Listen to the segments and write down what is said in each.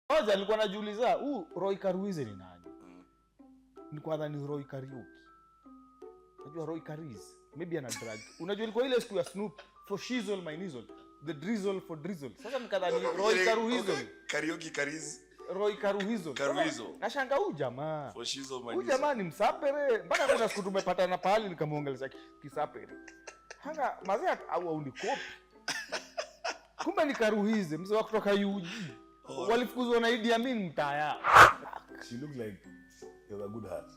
Kwanza nilikuwa najiuliza, Roy Karuhize ni nani? Nilikuwa nadhani Roy Karaoke. Unajua Roy Karuhize, maybe ana drug. Unajua ilikuwa ile siku ya Snoop for shizzle my nizzle, the drizzle for drizzle. Sasa nikadhani Roy Karuhize. Karaoke Kariz. Roy Karuhize. Nashanga huyu jamaa. For shizzle my nizzle. Huyu jamaa ni msapere. Mpaka kuna siku tumepatana pahali nikamuongeleza kisapere. Hanga mazee au unikopi. Kumbe ni Karuhize, mzee wa kutoka UG. Walifukuzwa na Idi Amin mtaya. She looked like she has a good heart.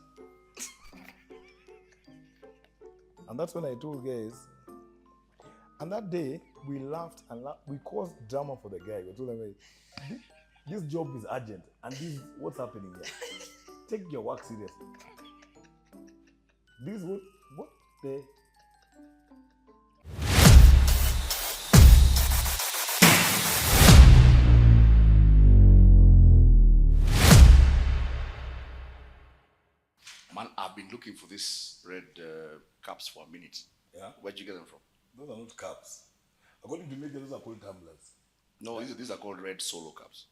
And that's when I told guys. And that day, we laughed and laughed. We caused drama for the guy. We told him, this job is urgent. And this is what's happening here. Take your work seriously. This what the... Man, I've been looking for these red cups for a minute. Yeah? Where'd you get them from? Those are not cups. According to me, those are called tumblers. No, these are called red solo cups.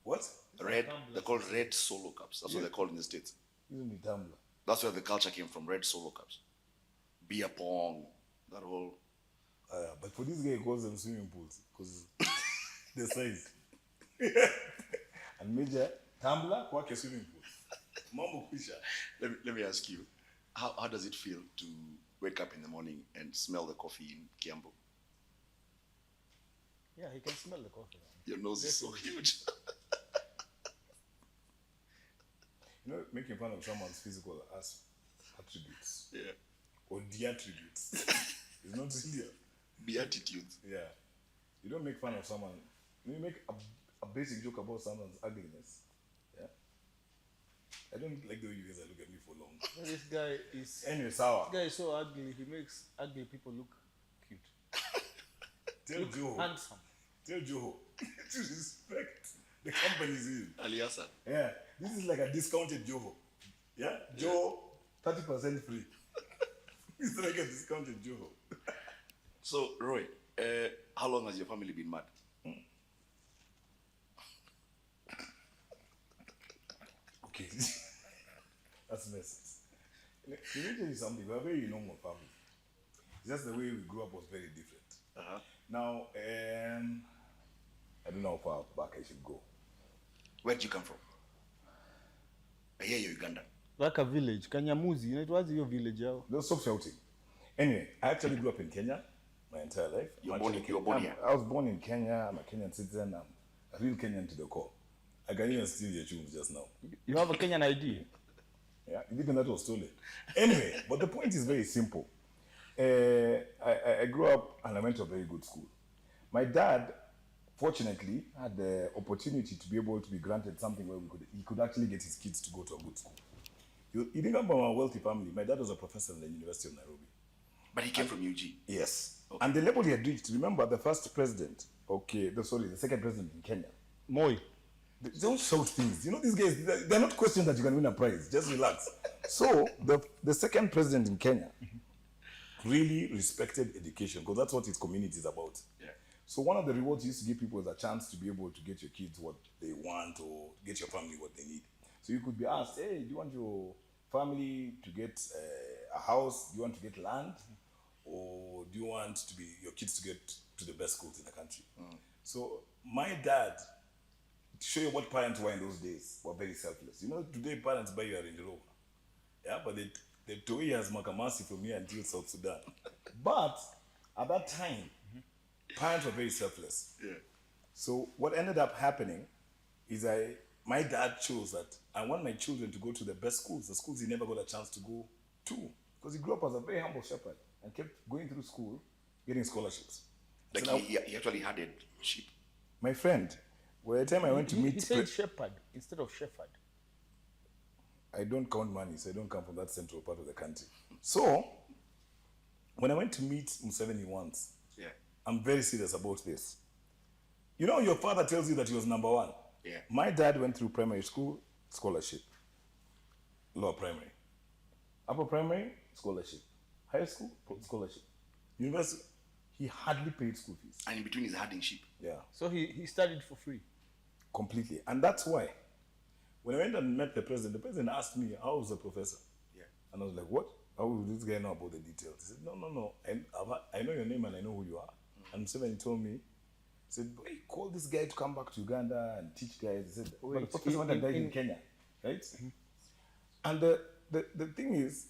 What? Red, they're called red solo cups. That's what they're called in the States. Isn't it tumbler? That's where the culture came from, red solo cups. Beer pong, that whole... But for this guy, he calls them swimming pools because the size. And major tumbler, kwake swimming pool. Mambo kusha. Let me ask you, how does it feel to wake up in the morning and smell the coffee in Kiambu? Yeah, he can smell the coffee. Your nose is so huge. You know, making fun of someone's physical attributes. Yeah. Or de-attributes. It's not really. Beatitudes. Yeah. You don't make fun of someone. You make a basic joke about someone's ugliness. Yeah. I don't like the way you guys look at me for long. This guy is... Anyway, sour. This guy is so ugly. He makes ugly people look cute. Tell Joho. Handsome. Tell Joho to respect the company's in. Aliasa. Yeah. This is like a discounted Joho. Yeah? Joho, 30% free. It's like a discounted Joho. So, Roy, how long has your family been mad? Okay. That's messy. Let me tell you something. We're a very normal family. Just the way we grew up was very different. Now, I don't know how far back I should go. Where'd you come from? I hear you're Ugandan. Like a village. Kanyamuzi. It was your village. Don't stop shouting. Anyway, I actually grew up in Kenya my entire life. You were born here? I was born in Kenya. I'm a Kenyan citizen. I'm a real Kenyan to the core. I can even steal your tunes just now. You have a Kenyan ID? Yeah, even that was stolen. Anyway, but the point is very simple. I grew up and I went to a very good school. My dad, fortunately, had the opportunity to be able to be granted something where he could actually get his kids to go to a good school. He didn't come from a wealthy family. My dad was a professor in the University of Nairobi. But he came from UG? Yes. Okay. And the level he had reached, remember the first president, the second president in Kenya. Moi. Don't shout things. You know, these guys, they're not questions that you can win a prize. Just relax. So, the second president in Kenya really respected education because that's what his community is about. Yeah. So one of the rewards he used to give people is a chance to be able to get your kids what they want or get your family what they need. So you could be asked, hey, do you want your family to get a house? Do you want to get land? Or do you want your kids to get to the best schools in the country? So my dad, to show you what parents were in those days, were very selfless. You know, today parents buy you a Range Rover. Yeah, but they tow you as Makamasi from here until South Sudan. But at that time, parents were very selfless. Yeah. So what ended up happening is my dad chose that I want my children to go to the best schools, the schools he never got a chance to go to. Because he grew up as a very humble shepherd and kept going through school, getting scholarships. Like so he actually had a sheep. My friend, by the time I went to meet... He said shepherd instead of shepherd. I don't count money, so I don't come from that central part of the country. So, when I went to meet Museveni once, I'm very serious about this. You know, your father tells you that he was number one. Yeah. My dad went through primary school, scholarship. Lower primary. Upper primary, scholarship. High school, scholarship. University, he hardly paid school fees. And in between he's herding sheep. Yeah. So he studied for free? Completely. And that's why, when I went and met the president asked me, how was the professor? Yeah. And I was like, what? How would this guy know about the details? He said, no. I know your name and I know who you are. And Mzima told me, he said, hey, call this guy to come back to Uganda and teach guys. He said, but the professor went and died in Kenya, right? And the thing is,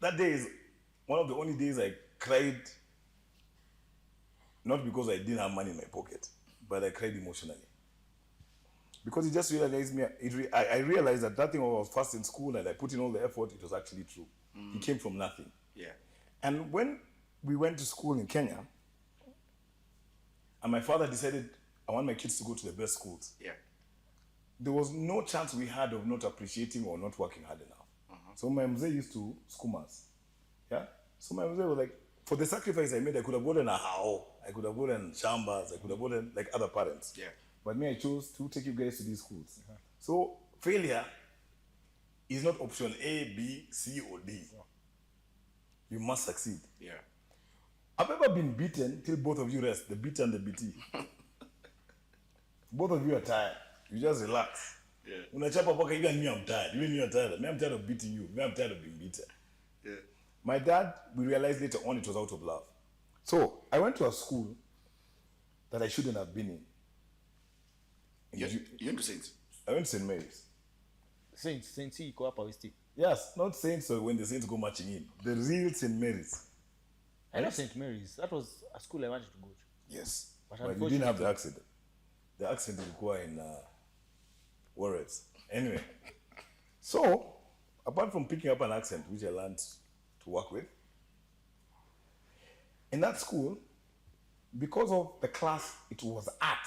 that day is one of the only days I cried, not because I didn't have money in my pocket, but I cried emotionally. Because it just realized me, I realized that thing when I was first in school and I put in all the effort, it was actually true. He came from nothing. Yeah. And when we went to school in Kenya, and my father decided, I want my kids to go to the best schools. Yeah. There was no chance we had of not appreciating or not working hard enough. So my mzee used to school us. Yeah? So my mzee was like, for the sacrifice I made, I could have bought a hao, I could have bought shambas, I could have bought like other parents. Yeah. But me, I chose to take you guys to these schools. So failure is not option A, B, C, or D. You must succeed. Yeah. I've ever been beaten till both of you rest, the beat and the BT. Both of you are tired. You just relax. Yeah. Unachapa paka, even me, I'm tired. Even you are tired. Me, I'm tired of beating you. Me, I'm tired of being beaten. Yeah. My dad, we realized later on it was out of love. So I went to a school that I shouldn't have been in. You went to Saints? I went to St. Mary's. Saints iko hapa West. Yes, not Saints when the Saints go marching in. The real St. Mary's. I know St. Mary's. That was a school I wanted to go to. Yes. But But you didn't have the accent. The accent is required in Warreds. Anyway. So, apart from picking up an accent, which I learned to work with, in that school, because of the class, it was art.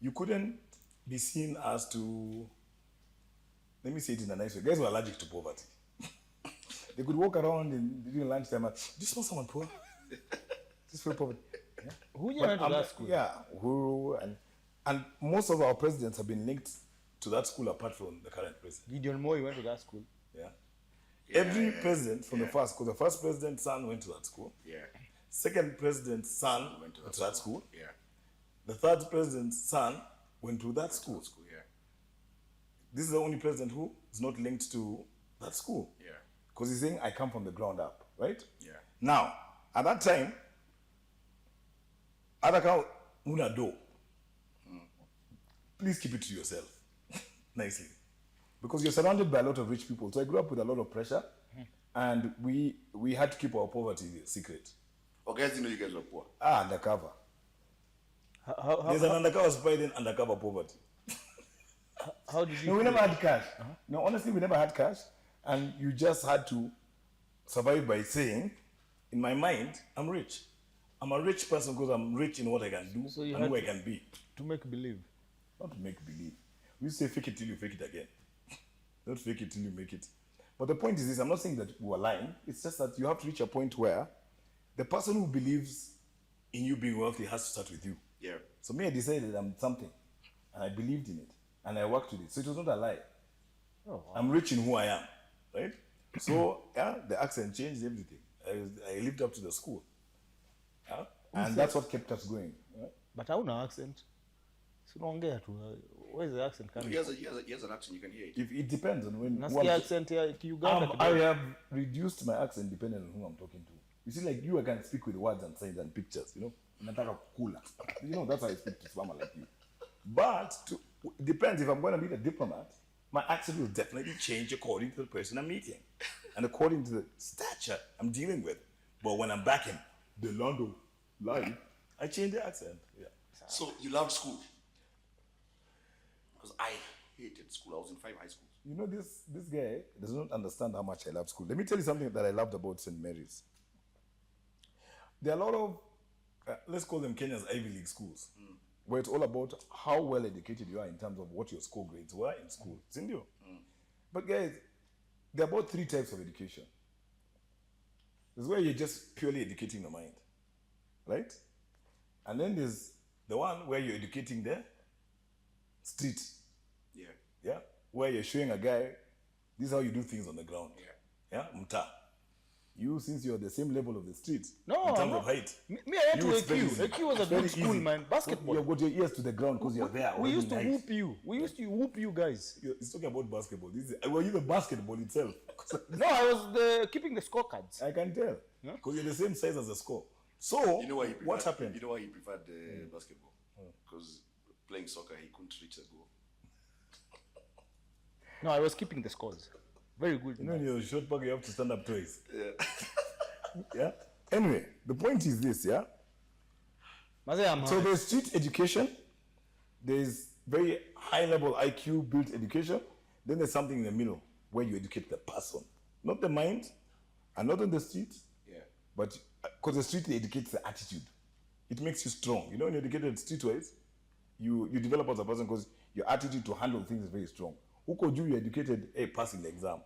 You couldn't be seen as to, let me say it in a nice way, guys were allergic to poverty. They could walk around during lunchtime and, do you smell someone poor? Just feel poverty. Yeah. Who you went to that school? Yeah, Uhuru, and most of our presidents have been linked to that school apart from the current president. Gideon Moi went to that school. Yeah. Every president from the first, because the first president's son went to that school. Yeah. Second president's son went to that school. Yeah. The third president's son went to that school. Yeah. This is the only president who is not linked to that school. Yeah. Because he's saying, I come from the ground up, right? Yeah. Now, at that time, Adaka Munado, please keep it to yourself, nicely. Because you're surrounded by a lot of rich people. So I grew up with a lot of pressure, and we had to keep our poverty secret. Oh, guys didn't know you guys were poor. Undercover. There's an undercover spy, then undercover poverty. How did you? No, we never had cash. No, honestly, we never had cash. And you just had to survive by saying, in my mind, I'm rich. I'm a rich person because I'm rich in what I can do and who I can be. To make believe. Not to make believe. We say fake it till you fake it again. Don't fake it till you make it. But the point is this, I'm not saying that we are lying. It's just that you have to reach a point where the person who believes in you being wealthy has to start with you. Yeah. So me, I decided I'm something. And I believed in it. And I worked with it. So it was not a lie. Oh, wow. I'm rich in who I am. Right? So, yeah, the accent changed everything. I lived up to the school. Yeah? And that's what kept us going. Right? But hauna accent. So unaongea tu. Where's the accent coming? He has an accent, you can hear it. It depends on when. Nasikia accent ya Uganda. I have reduced my accent depending on who I'm talking to. You see, like you, I can speak with words and signs and pictures, you know. Nataka kukula. You know, that's how I speak to someone like you. But it depends. If I'm going to meet a diplomat, my accent will definitely change according to the person I'm meeting and according to the stature I'm dealing with. But when I'm back in the land of life, I change the accent. Yeah. So you loved school? Because I hated school. I was in 5 high schools. You know, this guy does not understand how much I love school. Let me tell you something that I loved about St. Mary's. There are a lot of, let's call them Kenya's Ivy League schools, where it's all about how well educated you are in terms of what your score grades were in school. It's India. But guys, there are about 3 types of education. There's where you're just purely educating the mind, right? And then there's the one where you're educating the street. Yeah. Yeah, where you're showing a guy, this is how you do things on the ground. Yeah. Yeah, mta. You, since you're the same level of the street, No, in terms no. of height. Me, I had to it's very AQ. easy. AQ was a It's very good school, easy. man. Basketball. You've got your ears to the ground because you're there. We used to holding height. whoop you. We used to whoop you guys. It's talking about basketball. Were you the basketball itself? No, I was keeping the scorecards. I can tell. Because you're the same size as the score. So, You know why he what preferred- happened? You know why he preferred basketball? Because playing soccer, he couldn't reach a goal. No, I was keeping the scores. Very good. You know, in your short pack, you have to stand up twice. Yeah. Yeah? Anyway, the point is this, yeah? Maze, I'm So hard. there's street education, there's very high level IQ built education, then there's something in the middle where you educate the person, not the mind, and not on the street, Yeah. but because the street educates the attitude. It makes you strong. You know, when you're educated streetwise, you develop as a person because your attitude to handle things is very strong. Uko juu, you educated, passing the exam.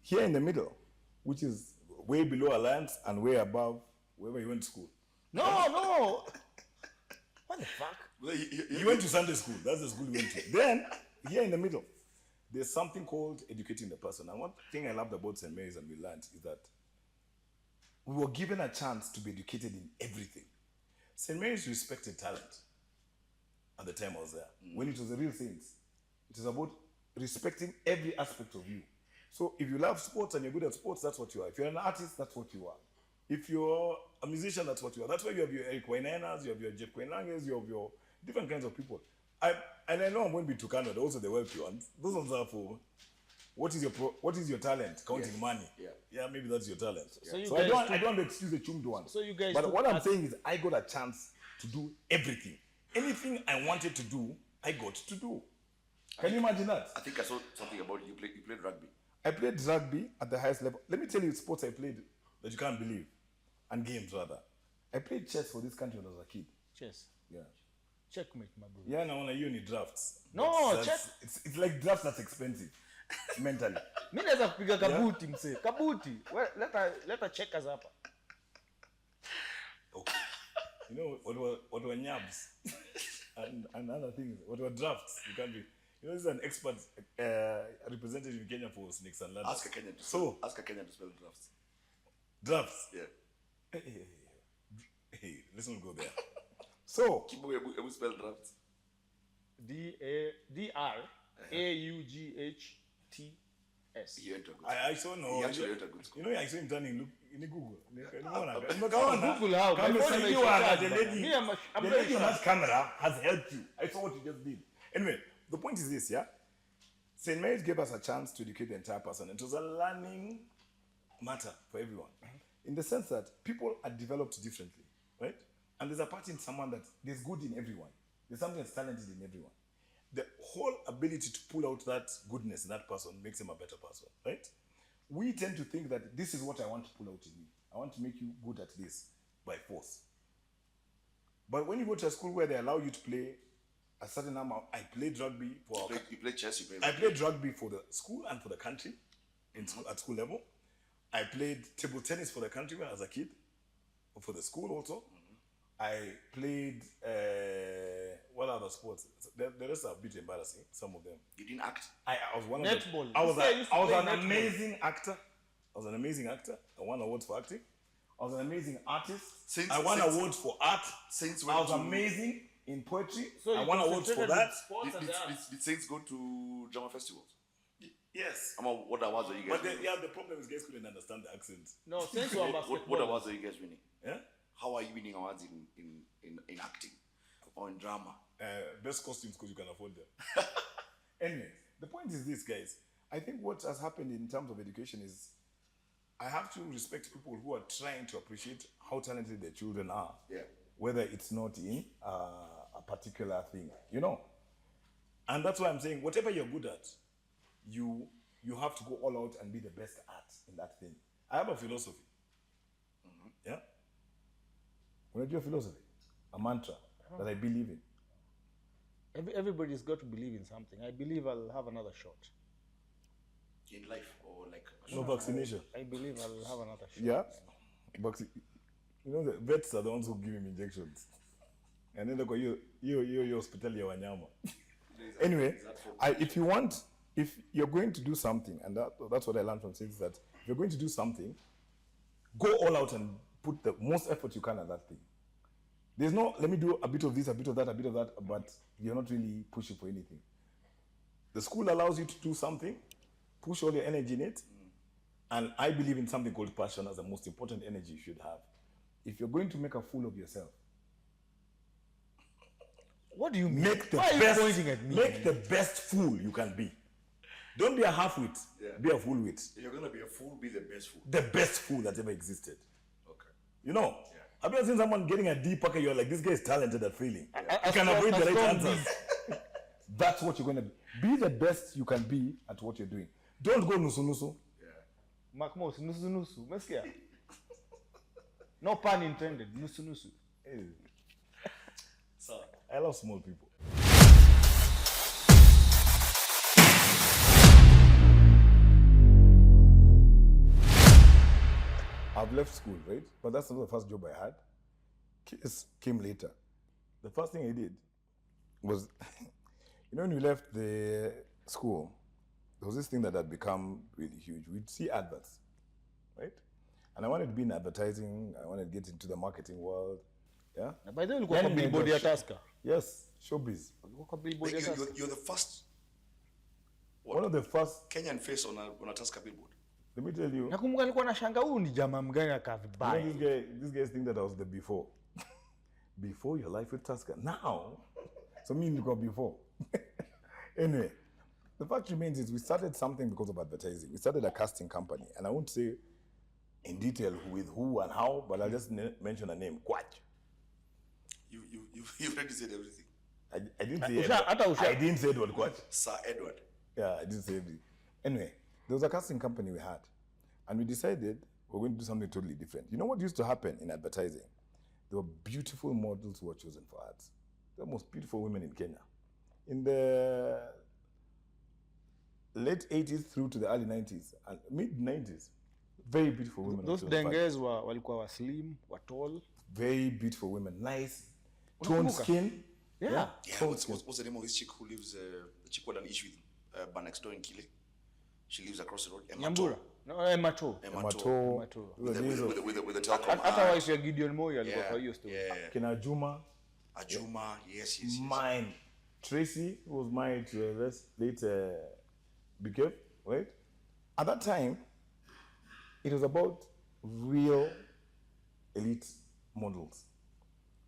Here in the middle, which is way below Alliance and way above wherever you went to school. No. What the fuck? Well, You went to Sunday school. That's the school you went to. Then, here in the middle, there's something called educating the person. And one thing I loved about St. Mary's and we learned is that we were given a chance to be educated in everything. St. Mary's respected talent at the time I was there. When it was the real things. It is about respecting every aspect of you. So if you love sports and you're good at sports, that's what you are. If you're an artist, that's what you are. If you're a musician, that's what you are. That's why you have your Eric Wainanas, you have your Jeff Koinanges, you have your different kinds of people. And I know I'm going to be Tukano, also the wealthy ones. Those ones are for what is your talent? Counting money. Yeah, maybe that's your talent. So you So I guys don't want to excuse the chummed one. So you guys But took what I'm art- saying is I got a chance to do everything. Anything I wanted to do, I got to do. Can you imagine that? I think I saw something about you played rugby. I played rugby at the highest level. Let me tell you sports I played that you can't believe. And games, rather. I played chess for this country when I was a kid. Chess. Yeah. Checkmate, my bro. Yeah, now you need drafts. No, That's- it's like drafts that's expensive. Mentally. Mi naweza kupiga kabuti mse. Kabuti. Leta checkers hapa. Okay. You know what were nyabs and other things. What were drafts? You can't be. You know, this is an expert representative in Kenya for snakes and ladders. Ask a Kenyan to So spell drafts. drafts. Yeah. Hey, let's not go there. So Kibobi, we spell drafts. DRAUGHTS. He went to a good I saw no. He actually went to a good school. You know, I saw him turning look in Google. Google how? My phone is The charged, lady, me, I'm the very lady on sure. that camera has helped you. I saw what you just did. Anyway, the point is this, yeah? St. Mary's gave us a chance to educate the entire person. It was a learning matter for everyone. In the sense that people are developed differently, right? And there's a part in someone that there's good in everyone. There's something that's talented in everyone. The whole ability to pull out that goodness in that person makes him a better person, right? We tend to think that this is what I want to pull out in you. I want to make you good at this by force. But when you go to a school where they allow you to play a certain number, I played rugby for You play chess, you play I rugby. played rugby for the school and for the country in school, at school level. I played table tennis for the country when I was a kid, for the school also. I played, what other sports? The rest are a bit embarrassing, some of them. You didn't act. I was one of Netball. them. I was, You say you used to I was play an netball. amazing actor. I was an amazing actor. I won awards for acting. I was an amazing artist. I won awards for art. Saints I went was to- amazing in poetry. So I you won awards for concentrated that. with sports and dance. Did Saints go to drama festivals? Yes. What awards are you guys But winning? the problem is guys couldn't understand the accent. No, since we're basketball. What awards are you guys winning? Yeah? How are you winning awards in acting or in drama? Best costumes because you can afford them. Anyway, the point is this, guys. I think what has happened in terms of education is I have to respect people who are trying to appreciate how talented their children are. Yeah. Whether it's not in a particular thing, you know. And that's why I'm saying whatever you're good at, you have to go all out and be the best at in that thing. I have a philosophy. Yeah? What is your philosophy? A mantra that I believe in. Everybody's got to believe in something. I believe I'll have another shot. In life or like No vaccination. I believe I'll have another shot. Yeah? You know, the vets are the ones who give him injections. And then they go, you hospital ya wanyama. Anyway, if you're going to do something, and that's what I learned from Sid, is that if you're going to do something, Go all out and put the most effort you can at that thing. There's no, let me do a bit of this, a bit of that, a bit of that, but you're not really pushing for anything. The school allows you to do something, push all your energy in it, and I believe in something called passion as the most important energy you should have. If you're going to make a fool of yourself, What do you mean? make the Why are you best, pointing at me? make the best fool you can be. Don't be a half-wit, be a full-wit. You're gonna be a fool, be the best fool. The best fool that ever existed. Okay. You know? Have you ever seen someone getting a D packer? You're like, this guy is talented at failing. You can strong- avoid the a right strong answers. That's what you're going to be. Be the best you can be at what you're doing. Don't go nusu-nusu. Makmos, nusu nusu. Umesikia? No pun intended. Nusu nusu. So, I love small people. I've left school, right? But that's not the first job I had. Kiss came later. The first thing I did was, you know, when we left the school, there was this thing that had become really huge. We'd see adverts, right? And I wanted to be in advertising. I wanted to get into the marketing world. Yeah. By the way, ulikuwa kwa Yani billboard ya najua Tusker. Yes, showbiz. Ulikuwa kwa billboard ya Tusker. you're the first One of the first. Kenyan face on a Tusker billboard. Let me tell you. Nakumbuka nilikuwa na shanga huu ni jamaa mgani akaa You vibaya. know, these guys think that I was the before. Before your life with Tusker. Now, so me nilikuwa before. Anyway, the fact remains is we started something because of advertising. We started a casting company, and I won't say in detail with who and how, but I'll just mention a name, Kwach. You already said everything. I didn't say I didn't say Edward Kwach. Sir Edward. Yeah, I didn't say everything. Anyway, there was a casting company we had, and we decided we're going to do something totally different. You know what used to happen in advertising? There were beautiful models who were chosen for ads. The most beautiful women in Kenya. In the late 80s through to the early 90s and mid 90s, very beautiful women. Those dengues walikuwa wa slim, wa tall. Very beautiful women, nice, toned skin. Yeah. What's the name of this chick who lives? The chick who had an issue with bar next door in Kile. She lives across the road. Nyambura. No, Mato. Mato. With the telecom. Hata wife ya Gideon Moi alikuwa kwa hiyo story. Kina Juma. Ajuma, yes. Mine. Tracy, who was married to a late BK, right? At that time, it was about real elite models.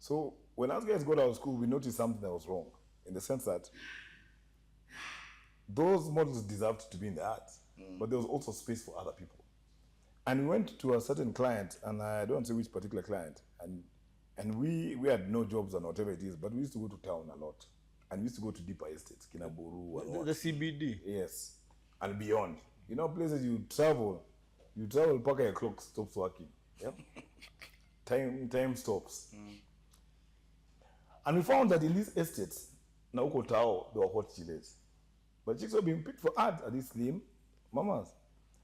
So when us guys got out of school, we noticed something that was wrong, in the sense that those models deserved to be in the ads, but there was also space for other people. And we went to a certain client, and I don't say which particular client, and we had no jobs and whatever it is, but we used to go to town a lot. And we used to go to deeper estates, Kinaboru and what. The CBD. Yes. And beyond. You know, places you travel mpaka your clock stops working. Yep. Time stops. And we found that in these estates, na uko Tao, there were hot chiles. But chicks were being picked for ads at these slim mamas.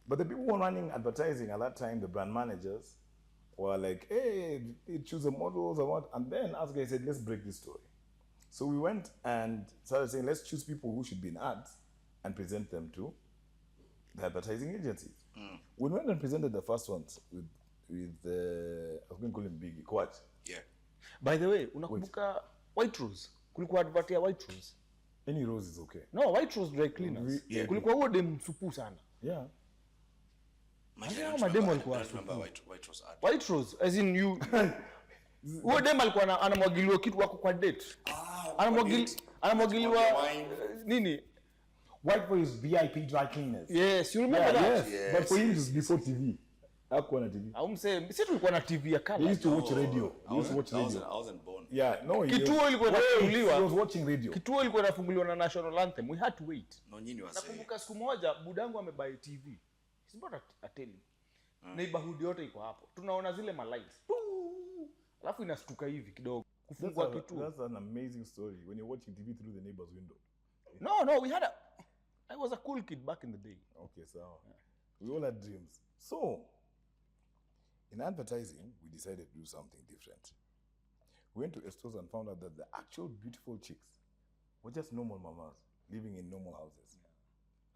But the people who were running advertising at that time, the brand managers, were like, hey, they choose the models and what. And then as guys said, let's break this story. So we went and started saying, let's choose people who should be in ads and present them to the advertising agencies. We went and presented the first ones with I was going to call him Biggie, Kwach. Yeah. By the way, unakumbuka White Rose? Kulikuwa advert ya White Rose. Any rose is okay. No, White Rose dry cleaners. Yeah. Kulikuwa huo dem msupu sana. Yeah. I don't remember White Rose ad. White Rose, as in you. Huo dem alikuwa anamwagiliwa kitu wako kwa date. Anamwagiliwa nini? White Boy is VIP dry cleaners. Yes, you remember that? Yes. But for him it was before TV. Hakuwa na TV. Aumse, sisi tulikuwa na TV ya He color. used to watch radio. He used to watch I radio. wasn't born. Yeah, no. Kituo ilikuwa inafunguliwa. He was watching radio. Kituo ilikuwa inafunguliwa na National Anthem. We had to wait. No, nyinyi wase. Nakumbuka siku moja budangu amebuy TV. He's not a tele. Neighborhood yote iko hapo. Tunaona zile ma lights. Alafu inastuka hivi kidogo. Kufungua kituo. That's an amazing story when you're watching TV through the neighbor's window. No, I was a cool kid back in the day. Okay, so we all had dreams. So in advertising, we decided to do something different. We went to stores and found out that the actual beautiful chicks were just normal mamas living in normal houses.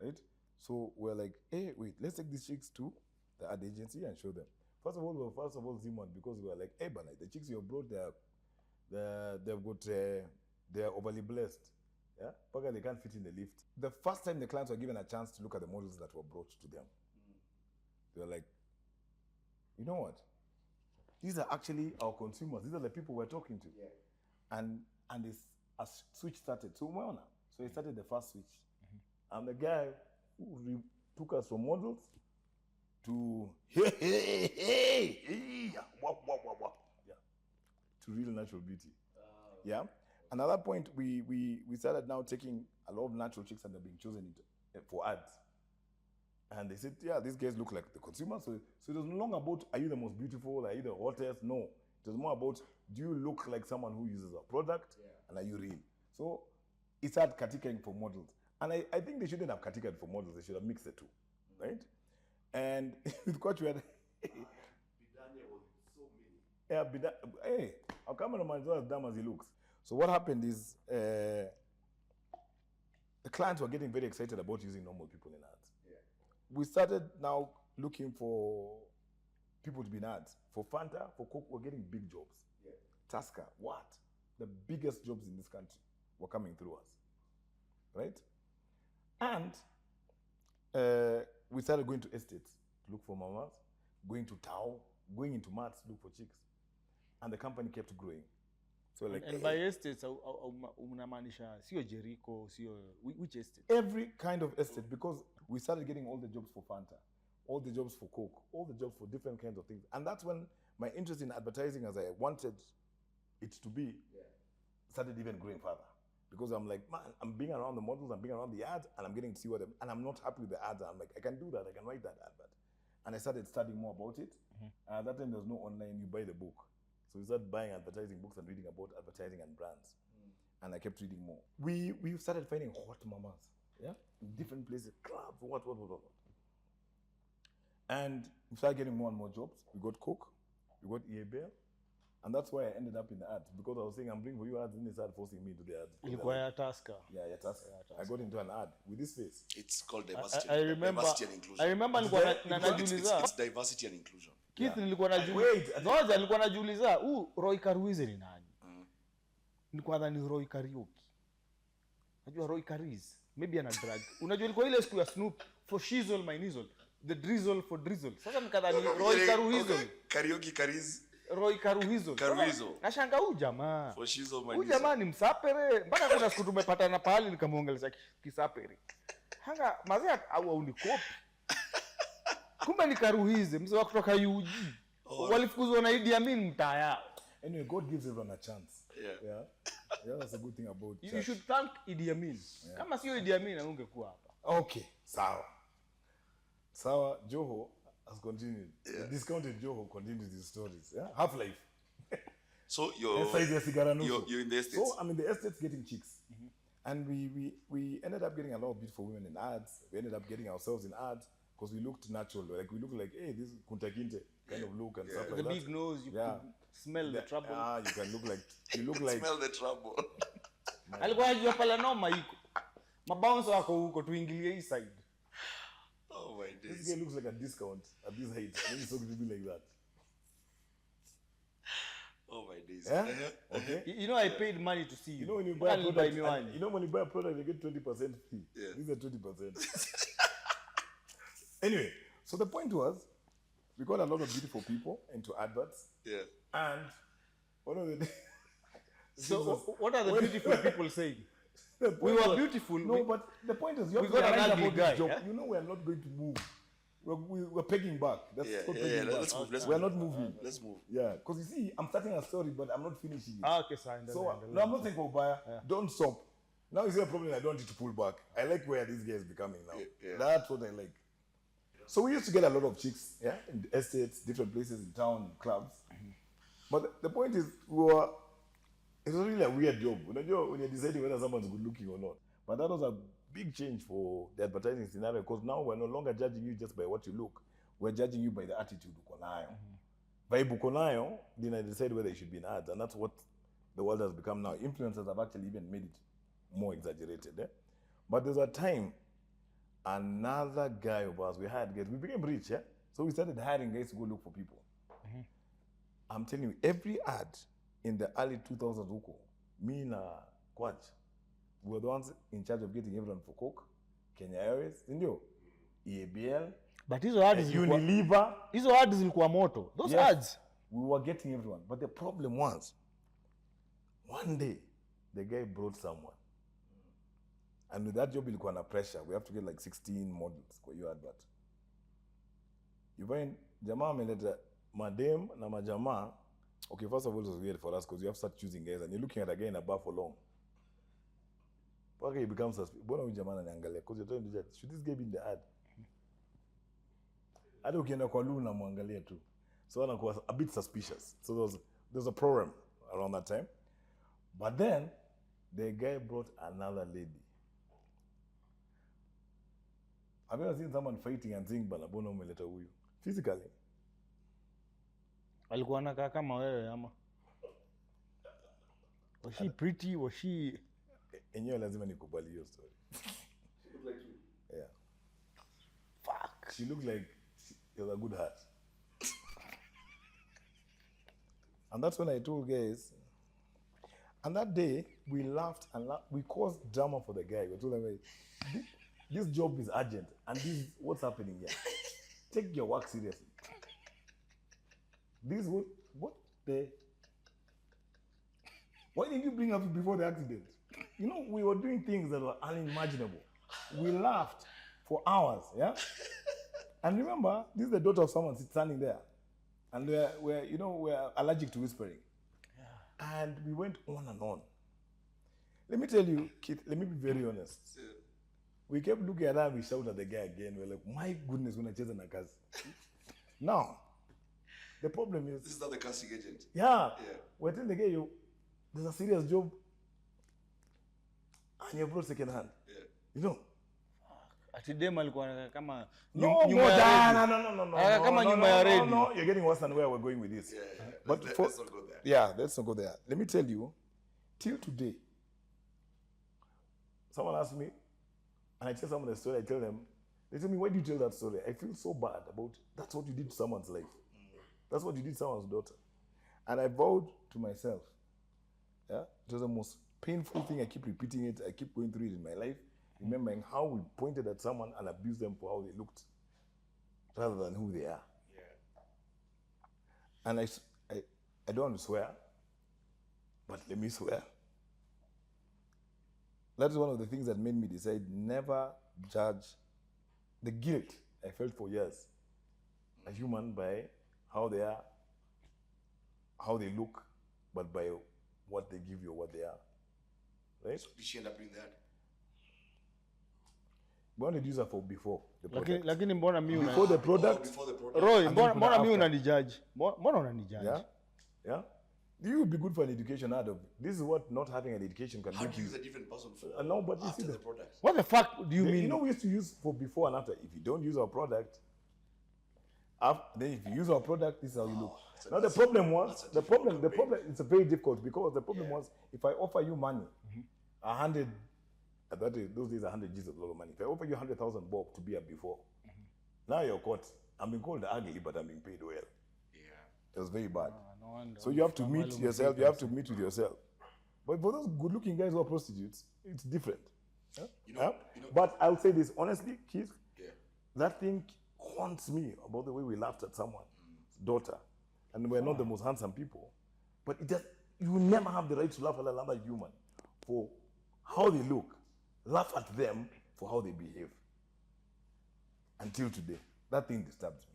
Right? So we're like, hey, wait, let's take these chicks to the ad agency and show them. First of all, Mzima, because we were like, hey, but the chicks you brought, they're overly blessed. Yeah, because they can't fit in the lift. The first time the clients were given a chance to look at the models that were brought to them, they were like, you know what? These are actually our consumers. These are the people we're talking to. Yeah. And a switch started. So he started the first switch. I'm the guy who took us from models to to real natural beauty. Yeah. And at that point, we started now taking a lot of natural chicks and they're being chosen for ads. And they said, yeah, these guys look like the consumer. So it was no longer about, are you the most beautiful? Are you the hottest? No. It was more about, do you look like someone who uses a product? Yeah. And are you real? So it started categorizing for models. And I think they shouldn't have categorized for models. They should have mixed the two, right? And with Coach, we had... Bidane was so many. Yeah, hey, our cameraman is not as dumb as he looks. So what happened is, the clients were getting very excited about using normal people in ads. Yeah. We started now looking for people to be in ads. For Fanta, for Coke, we're getting big jobs. Yeah. Tusker, what? The biggest jobs in this country were coming through us, right? And we started going to estates to look for mamas, going to Tatuu, going into mats to look for chicks. And the company kept growing. So like, and by estates, unamaanisha sio Jericho, sio which estate? Every kind of estate, because we started getting all the jobs for Fanta, all the jobs for Coke, all the jobs for different kinds of things. And that's when my interest in advertising, as I wanted it to be, started even growing further. Because I'm like, man, I'm being around the models, I'm being around the ads, and I'm getting to see what and I'm not happy with the ads. I'm like, I can do that, I can write that advert. And I started studying more about it. At that time, there was no online, you buy the book. So we started buying advertising books and reading about advertising and brands. And I kept reading more. We started finding hot mamas, yeah? In different places, clubs, what. And we started getting more and more jobs. We got Coke, we got EABL. And that's why I ended up in the ads. Because I was saying, I'm bringing for you ads, and they started forcing me to the ads. Ilikuwa Tusker. Yeah, Tusker. I got into an ad with this face. It's called diversity, diversity and inclusion. I remember nilikuwa najiuliza. It's diversity and inclusion. Keith nilikuwa najiuliza. Ngoja nilikuwa najiuliza, ROY KARUHIZE ni nani? Nilikuwa nadhani ROY KARUHIZE. Unajua ROY KARUHIZE, maybe ana drug. Unajua ilikuwa ile siku ya Snoop for shizzle my nizzle, the drizzle for drizzle. Sasa nikadhani ROY KARUHIZE. Karaoke Kariz. ROY KARUHIZE. Nashanga huyu jamaa. For shizzle my nizzle. Huyu jamaa ni msapere. Mpaka kuna siku tumepatana pahali nikamuongeleza kisapere. Hanga mazee au unikopi. Kumbe ni KARUHIZE, mzee wa kutoka UG. Walifukuzwa na Idi Amin mtaa yao. Anyway, God gives everyone a chance. Yeah. Yeah, that's a good thing about you should thank Idi Amin. Yeah. Kama sio Idi Amin ungekuwa hapa. Okay, sawa. Joho has continued. Yeah. The discounted Joho continues his stories. Yeah, Half-Life. So you're in the estates. So I'm in the estates getting chicks. And we ended up getting a lot of beautiful women in ads. We ended up getting ourselves in ads because we looked natural. Like we looked like, hey, this is Kunta Kinte kind of look and stuff like the that. The big nose, you could smell the trouble. You can look like smell the trouble. Alikuwa anajua pala noma iko. Mabounce wako huko tuingilie hii side. Oh my days. This guy looks like a discount at this height. I think he's talking to me like that. Oh my days. Yeah? Okay. You know I paid money to see you. You know when you buy a product, when you buy a product you get 20% fee. Yeah. These are 20%. Anyway, so the point was, we got a lot of beautiful people into adverts. Yeah. And one of the so what are the beautiful people saying? We were beautiful. No, but the point is, you have to realize about this job. Yeah? You know we are not going to move. We're pegging back. That's pegging back. Let's move. We're not moving. Let's move. Yeah, because you see, I'm starting a story, but I'm not finishing it. Okay, fine. So, no, I'm not saying for buyer. Yeah. Don't stop. Now is there a problem? I don't want you to pull back. I like where this guy is becoming now. Yeah. That's what I like. So we used to get a lot of chicks, yeah, in the estates, different places in town, clubs. But the point is, it was really a weird job. When you're deciding whether someone's good looking or not. But that was a big change for the advertising scenario, because now we're no longer judging you just by what you look. We're judging you by the attitude uko nayo. By uko nayo, then I decide whether you should be in ads, and that's what the world has become now. Influencers have actually even made it more exaggerated. Eh? But there's a time, another guy of ours, we hired guys, we became rich, yeah? So we started hiring guys to go look for people. I'm telling you, every ad in the early 2000s, huko, me na Kwaj, we were the ones in charge of getting everyone for Coke, Kenya Airways, ndio, EABL, But hizo ads Unilever. Hizo ads zilikuwa moto. Those Yes, ads. we were getting everyone. But the problem was, one day, the guy brought someone. And with that job, ilikuwa na pressure. We have to get like 16 models for your advert. You find, jamaa ameleta madem na majamaa. Okay, first of all, it was weird for us because you have to start choosing guys and you're looking at a guy in a bar for long. Okay, it becomes suspicious. Bona huyu jamaa ananiangalia because you're trying to judge. Should this guy be in the ad? Hata ukienda kwa Luna muangalia tu. So anakuwa a bit suspicious. So there's a problem around that time. But then, the guy brought another lady. Have you ever seen someone fighting and saying, bana, bona umeleta huyu? Physically. Alikuwa anakaa kama wewe ama? Was she pretty? Was she... Enyewe lazima nikubali hiyo story. She looked like you. Yeah. Fuck. She looked like she has a good heart. And that's when I told guys. And that day, we laughed and we caused drama for the guy. We told him, this job is urgent. And this is what's happening here. Take your work seriously. This what the... Why didn't you bring up before the accident? You know, we were doing things that were unimaginable. We laughed for hours, yeah? And remember, this is the daughter of someone standing there. And we're allergic to whispering. Yeah. And we went on and on. Let me tell you, Keith, let me be very honest. We kept looking at her and we shouted at the guy again. We're like, my goodness, when I chase a kazi. Now, the problem is... This is not the casting agent. Yeah. We're telling the guy, there's a serious job and you brought second hand. Yeah. You know? Ati dem alikuwa kama No, kama nyuma ya ready. No, you're getting worse than where we're going with this. Yeah. But let's not go there. Yeah, let's not go there. Let me tell you, till today, someone asked me, and I tell someone the story, I tell them, they tell me, why do you tell that story? I feel so bad about, that's what you did to someone's life. That's what you did to someone's daughter. And I vowed to myself, yeah, it was the most painful thing. I keep repeating it. I keep going through it in my life, remembering how we pointed at someone and abused them for how they looked, rather than who they are. Yeah. And I don't want to swear, but let me swear. That is one of the things that made me decide never judge the guilt I felt for years, a human, by how they are, how they look, but by what they give you or what they are. Right? So did she end up doing that? We wanted to use her for before the product. Lakini mbona mimi Before the product. Before the product. Roy, mbona mimi unanijudge? Mbona unanijudge? Yeah? Yeah? You would be good for an education out of. This is what not having an education can How do do to you you. use a different person for No, but you after see the the product? What the fuck do you mean? You know, we used to use for before and after. If you don't use our product, then if you use our product, this is how you look. Now the problem was, the problem, it's a very difficult because the problem was, if I offer you money, 100, at that day, those days 100 G's a lot of money. If I offer you 100,000 bob to be a before, now you're caught. I'm being called ugly, but I'm being paid well. Yeah. It was very bad. No wonder. So you have to meet yourself. You have to meet with yourself. But for those good-looking guys who are prostitutes, it's different. Yeah? You know, But I'll say this honestly, Keith. Yeah. That thing haunts me about the way we laughed at someone's daughter, and we're not the most handsome people. But it just, you will never have the right to laugh at another human for how they look. Laugh at them for how they behave. Until today, that thing disturbs me.